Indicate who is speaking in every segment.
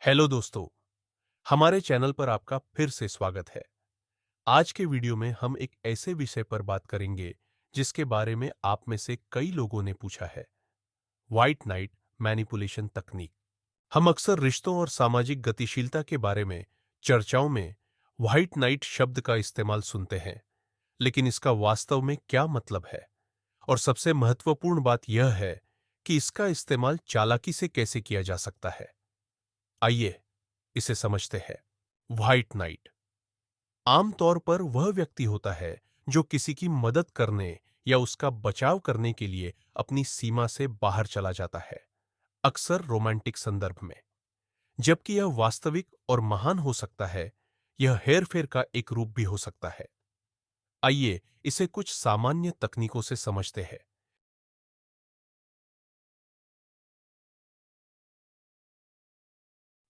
Speaker 1: Hello दोस्तों, हमारे channel पर आपका फिर से स्वागत है। आज के वीडियो में हम एक ऐसे विषय पर बात करेंगे जिसके बारे में आप में से कई लोगों ने पूछा है। व्हाइट नाइट मैनिपुलेशन तकनीक। हम अक्सर रिश्तों और सामाजिक गतिशीलता के बारे में चर्चाओं में व्हाइट नाइट शब्द का इस्तेमाल सुनते हैं, लेकिन इसका वास्तव में क्या मतलब है? और सबसे महत्वपूर्ण बात यह है कि इसका इस्तेमाल चालाकी से कैसे किया जा सकता है। आइए इसे समझते हैं। व्हाइट नाइट आमतौर पर वह व्यक्ति होता है जो किसी की मदद करने या उसका बचाव करने के लिए अपनी सीमा से बाहर चला जाता है, अक्सर रोमांटिक संदर्भ में। जबकि यह वास्तविक और महान हो सकता है, यह हेरफेर का एक रूप भी हो सकता है। आइए इसे कुछ सामान्य तकनीकों से समझते हैं।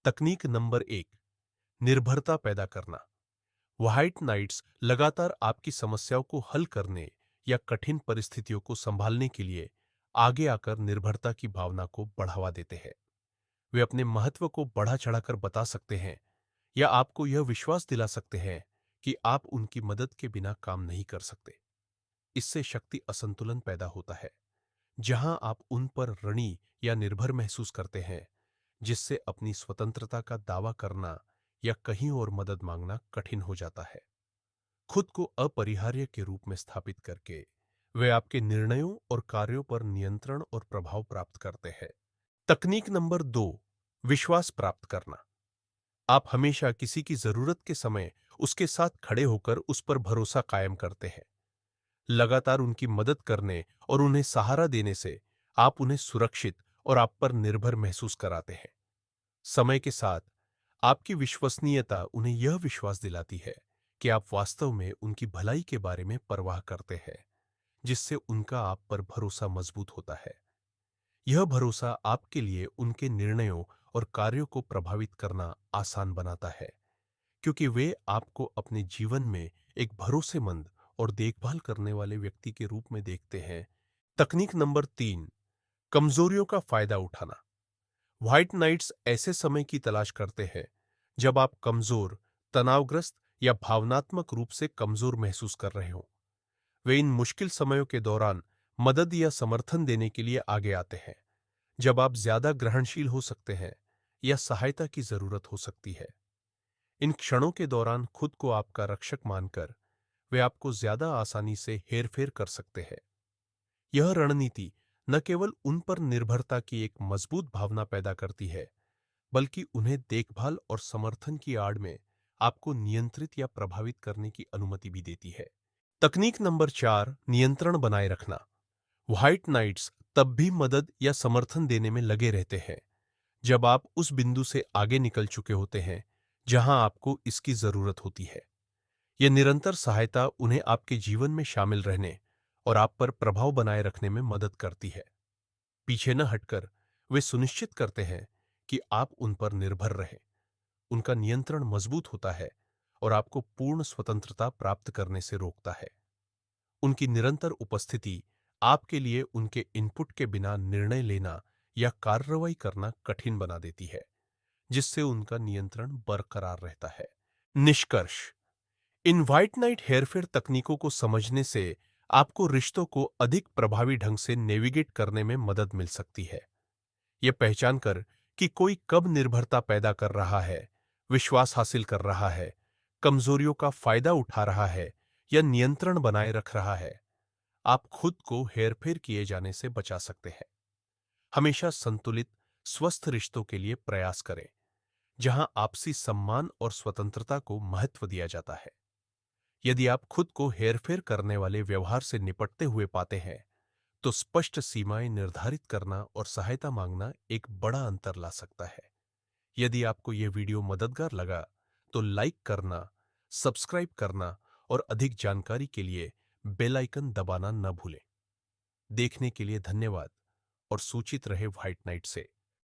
Speaker 1: तकनीक नंबर 1, निर्भरता पैदा करना। व्हाइट नाइट्स लगातार आपकी समस्याओं को हल करने या कठिन परिस्थितियों को संभालने के लिए आगे आकर निर्भरता की भावना को बढ़ावा देते हैं। वे अपने महत्व को बढ़ा चढ़ाकर बता सकते हैं या आपको यह विश्वास दिला सकते हैं कि आप उनकी मदद के बिना काम नहीं कर सकते। इससे शक्ति असंतुलन पैदा होता है, जहां आप उन पर ऋणी या निर्भर महसूस करते हैं, जिससे अपनी स्वतंत्रता का दावा करना या कहीं और मदद मांगना कठिन हो जाता है। खुद को अपरिहार्य के रूप में स्थापित करके वे आपके निर्णयों और कार्यों पर नियंत्रण और प्रभाव प्राप्त करते हैं। तकनीक नंबर 2, विश्वास प्राप्त करना। आप हमेशा किसी की जरूरत के समय उसके साथ खड़े होकर उस पर भरोसा कायम करते हैं। लगातार उनकी मदद करने और उन्हें सहारा देने से आप उन्हें सुरक्षित और आप पर निर्भर महसूस कराते हैं। समय के साथ आपकी विश्वसनीयता उन्हें यह विश्वास दिलाती है कि आप वास्तव में उनकी भलाई के बारे में परवाह करते हैं, जिससे उनका आप पर भरोसा मजबूत होता है। यह भरोसा आपके लिए उनके निर्णयों और कार्यों को प्रभावित करना आसान बनाता है, क्योंकि वे आपको अपने जीवन में एक भरोसेमंद और देखभाल करने वाले व्यक्ति के रूप में देखते हैं। तकनीक नंबर 3, कमजोरियों का फायदा उठाना। व्हाइट नाइट्स ऐसे समय की तलाश करते हैं जब आप कमजोर, तनावग्रस्त या भावनात्मक रूप से कमजोर महसूस कर रहे हों। वे इन मुश्किल समयों के दौरान मदद या समर्थन देने के लिए आगे आते हैं, जब आप ज्यादा ग्रहणशील हो सकते हैं या सहायता की जरूरत हो सकती है। इन क्षणों के दौरान खुद को आपका रक्षक मानकर वे आपको ज्यादा आसानी से हेरफेर कर सकते हैं। यह रणनीति न केवल उन पर निर्भरता की एक मजबूत भावना पैदा करती है, बल्कि उन्हें देखभाल और समर्थन की आड़ में आपको नियंत्रित या प्रभावित करने की अनुमति भी देती है। तकनीक नंबर 4, नियंत्रण बनाए रखना। व्हाइट नाइट्स तब भी मदद या समर्थन देने में लगे रहते हैं जब आप उस बिंदु से आगे निकल चुके होते हैं जहां आपको इसकी जरूरत होती है। यह निरंतर सहायता उन्हें आपके जीवन में शामिल रहने और आप पर प्रभाव बनाए रखने में मदद करती है। पीछे न हटकर वे सुनिश्चित करते हैं कि आप उन पर निर्भर रहें। उनका नियंत्रण मजबूत होता है और आपको पूर्ण स्वतंत्रता प्राप्त करने से रोकता है। उनकी निरंतर उपस्थिति आपके लिए उनके इनपुट के बिना निर्णय लेना या कार्रवाई करना कठिन बना देती है, जिससे उनका नियंत्रण बरकरार रहता है। निष्कर्ष, इन व्हाइट नाइट हेरफेर तकनीकों को समझने से आपको रिश्तों को अधिक प्रभावी ढंग से नेविगेट करने में मदद मिल सकती है। यह पहचान कर कि कोई कब निर्भरता पैदा कर रहा है, विश्वास हासिल कर रहा है, कमजोरियों का फायदा उठा रहा है या नियंत्रण बनाए रख रहा है, आप खुद को हेरफेर किए जाने से बचा सकते हैं। हमेशा संतुलित, स्वस्थ रिश्तों के लिए प्रयास करें, जहां आपसी सम्मान और स्वतंत्रता को महत्व दिया जाता है। यदि आप खुद को हेरफेर करने वाले व्यवहार से निपटते हुए पाते हैं, तो स्पष्ट सीमाएं निर्धारित करना और सहायता मांगना एक बड़ा अंतर ला सकता है। यदि आपको यह वीडियो मददगार लगा, तो लाइक करना, सब्सक्राइब करना और अधिक जानकारी के लिए बेल आइकन दबाना न भूलें। देखने के लिए धन्यवाद और सूचित रहे व्हाइट नाइट से।